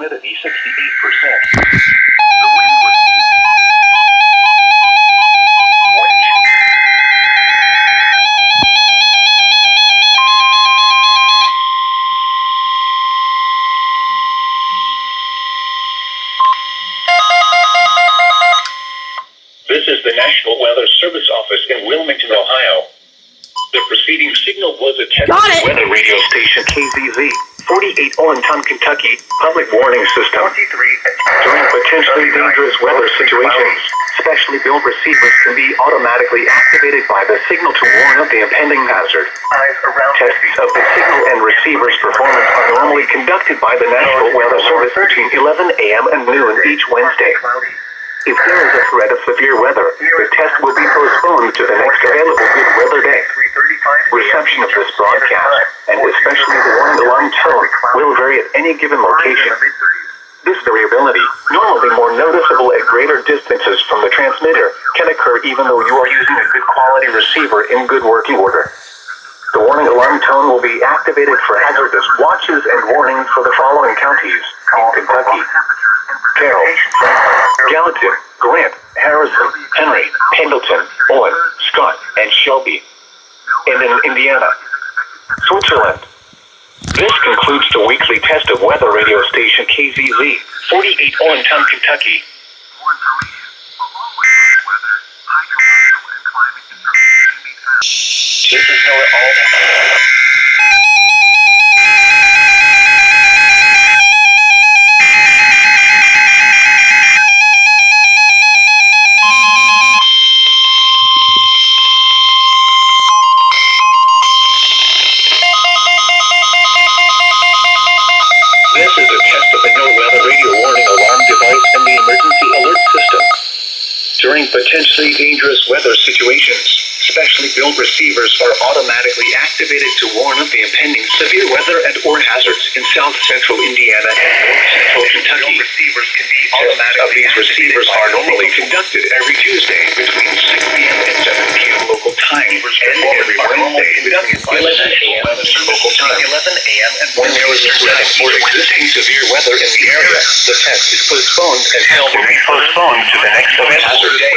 humidity 68%. The wind was This is the National Weather Service Office in Wilmington, Ohio. The preceding signal was a test weather radio station KZZ, 48 Olenton, Kentucky, public warning system. During potentially dangerous weather situations, specially built receivers can be automatically activated by the signal to warn of the impending hazard. Tests of the signal and receiver's performance are normally conducted by the National Weather Service between 11 a.m. and noon each Wednesday. If there is a threat of severe weather, the test will be postponed to the next available good weather day. Reception of this broadcast, and especially the warning alarm tone, will vary at any given location. This variability, normally more noticeable at greater distances from the transmitter, can occur even though you are using a good quality receiver in good working order. The warning alarm tone will be activated for hazardous watches and warnings for the following counties in Kentucky: Carroll, Gallatin, Grant, Harrison, Henry, Pendleton, Owen, Scott, and Shelby. And in Indiana, Switzerland. This concludes the weekly test of weather radio station KZZ, 48 Olenton, Kentucky. More information, along with weather, hydrological, and climate information can be found. This is Noah All. This is a test of the no-weather radio warning alarm device and the emergency alert system. During potentially dangerous weather situations, specially built receivers are automatically activated to warn of the impending severe weather and or hazards in south-central Indiana and north-central Kentucky. Tests of these receivers are normally conducted every Tuesday between 6 p.m. and 7 p.m. local time, and every Wednesday between 11 a.m. and local time. 11 a.m. and when there is a threat for existing severe weather in the area, the test is postponed until will be postponed to the next hazard day.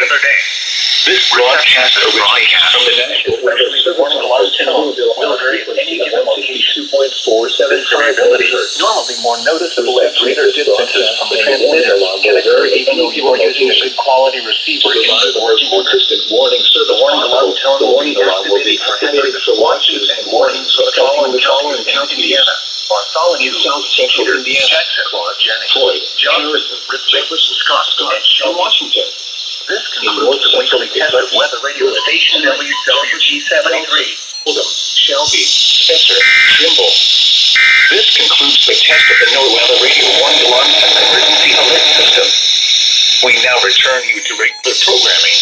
This broadcast originates from the National Weather Service will vary at any given location. 2.47 variability, normally more noticeable at greater distances from the transmitter, can occur even though you are using a good quality receiver in the working consistent warning service. The warning alarm tone will be activated for watches and warnings for the following counties: Indiana, Bartholomew, South Central Indiana, Jackson, Floyd, Johnson, Jefferson, Scott, and Washington. This concludes the weekly test of weather radio station WWG-73. Oldham, Shelby, Spencer, Trimble. This concludes the test of the no-weather radio warning alarm and emergency alert system. We now return you to regular programming.